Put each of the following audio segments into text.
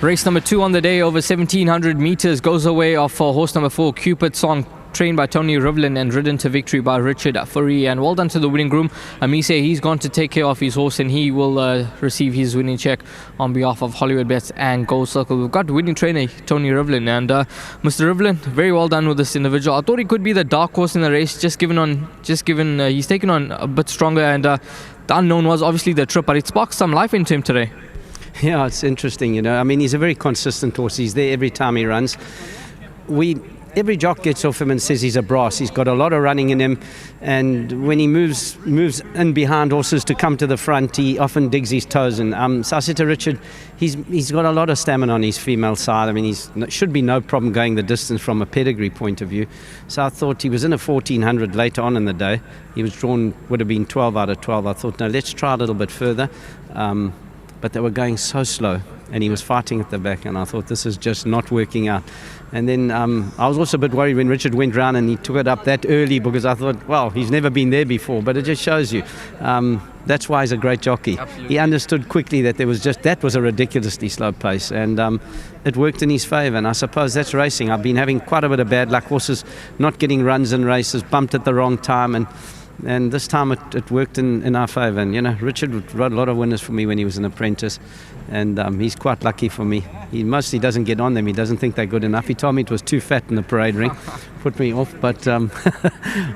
Race number 2 on the day, over 1,700 meters, goes away off horse number 4, Cupid's Song, trained by Tony Rivlin and ridden to victory by Richard Fourie. And well done to the winning groom, Amise. He's gone to take care of his horse and he will receive his winning check on behalf of Hollywoodbets and Gold Circle. We've got winning trainer Tony Rivlin, and Mr. Rivlin, very well done with this individual. I thought he could be the dark horse in the race, just given he's taken on a bit stronger, and the unknown was obviously the trip, but it sparked some life into him today. Yeah, it's interesting, you know. I mean, he's a very consistent horse. He's there every time he runs. Every jock gets off him and says he's a brass. He's got a lot of running in him, and when he moves in behind horses to come to the front, he often digs his toes in. So I said to Richard, he's got a lot of stamina on his female side. I mean, should be no problem going the distance from a pedigree point of view. So I thought he was in a 1400 later on in the day. He was drawn, would have been 12 out of 12. I thought, no, let's try a little bit further. But they were going so slow, and he was fighting at the back, and I thought, this is just not working out. And then I was also a bit worried when Richard went round and he took it up that early, because I thought, well, he's never been there before. But it just shows you, that's why he's a great jockey. Absolutely. He understood quickly that that was a ridiculously slow pace, and it worked in his favour. And I suppose that's racing. I've been having quite a bit of bad luck, horses not getting runs in races, bumped at the wrong time, and this time it worked in our favour. And, you know, Richard rode a lot of winners for me when he was an apprentice, and he's quite lucky for me. He mostly doesn't get on them. He doesn't think they're good enough. He told me it was too fat in the parade ring. Put me off. But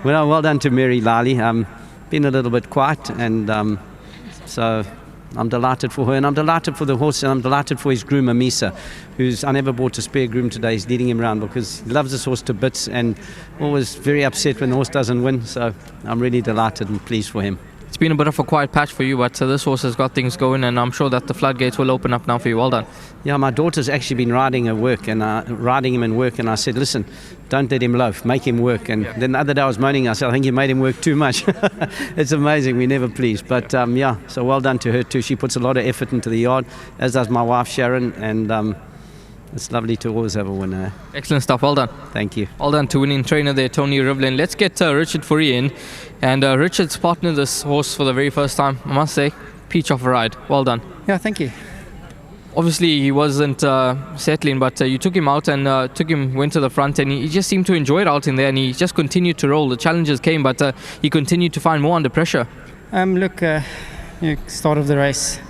well done to Mary Lally. Been a little bit quiet, and so I'm delighted for her, and I'm delighted for the horse, and I'm delighted for his groom, Amisa, I never bought a spare groom today. He's leading him around because he loves this horse to bits and always very upset when the horse doesn't win. So I'm really delighted and pleased for him. It's been a bit of a quiet patch for you, but this horse has got things going, and I'm sure that the floodgates will open up now for you. Well done. Yeah, my daughter's actually been riding him in work, and I said, listen, don't let him loaf, make him work. And then the other day I was moaning, I said, I think you made him work too much. It's amazing, we're never pleased. But so well done to her too. She puts a lot of effort into the yard, as does my wife Sharon, and it's lovely to always have a winner. Excellent stuff, well done. Thank you. Well done to winning trainer there, Tony Rivlin. Let's get Richard Fourie in. And Richard's partnered this horse for the very first time, I must say. Peach of a ride. Well done. Yeah, thank you. Obviously he wasn't settling, but you took him out and went to the front, and he just seemed to enjoy it out in there, and he just continued to roll. The challenges came, but he continued to find more under pressure. Start of the race,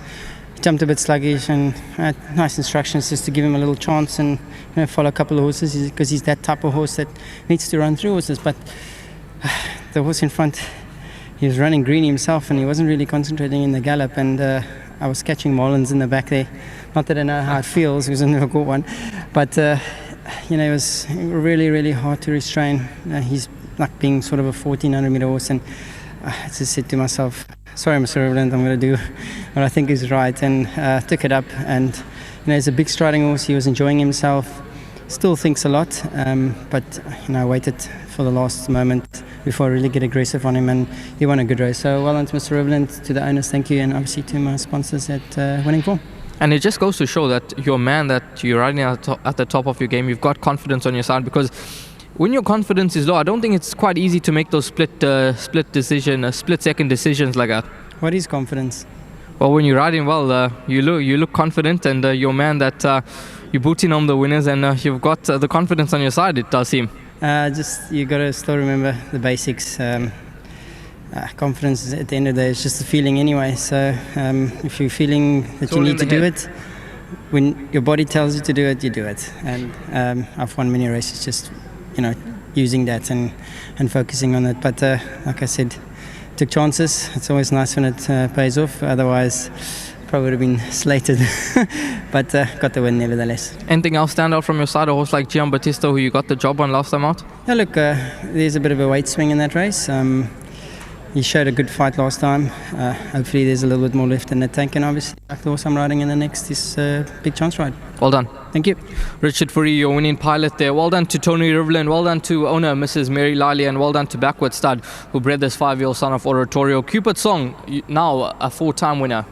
jumped a bit sluggish, and nice instructions just to give him a little chance and follow a couple of horses, because he's that type of horse that needs to run through horses. But the horse in front, he was running green himself, and he wasn't really concentrating in the gallop, and I was catching Marlins in the back there. Not that I know how it feels, because I've never caught one, but it was really, really hard to restrain. He's like being sort of a 1400 meter horse, and I just said to myself, sorry, Mr. Rivlin, I'm going to do what I think is right, and took it up. And he's a big striding horse. He was enjoying himself. Still thinks a lot, but I waited for the last moment before I really get aggressive on him, and he won a good race. So well done to Mr. Rivlin, to the owners, thank you, and obviously to my sponsors at Winning Form. And it just goes to show that you're a man, that you're riding at the top of your game. You've got confidence on your side, because when your confidence is low, I don't think it's quite easy to make those split-second decisions like that. What is confidence? Well, when you're riding well, you look confident, and you're a man that you're booting home the winners, and you've got the confidence on your side, it does seem. You got to still remember the basics. Confidence at the end of the day is just a feeling anyway. So if you're feeling that you need to do it, when your body tells you to do it, you do it. And I've won many races just using that and focusing on it. But like I said, took chances. It's always nice when it pays off. Otherwise, probably would have been slated. But got the win nevertheless. Anything else stand out from your side? A horse like Gian Battista, who you got the job on last time out? Yeah, look, there's a bit of a weight swing in that race. He showed a good fight last time. Hopefully there's a little bit more left in the tank, and obviously like the horse I'm riding in the next is big chance ride. Well done. Thank you. Richard Fourie, your winning pilot there. Well done to Tony Rivlin. Well done to owner Mrs. Mary Lally, and well done to Backward Stud, who bred this 5-year-old son of Oratorio. Cupid's Song, now a 4-time winner.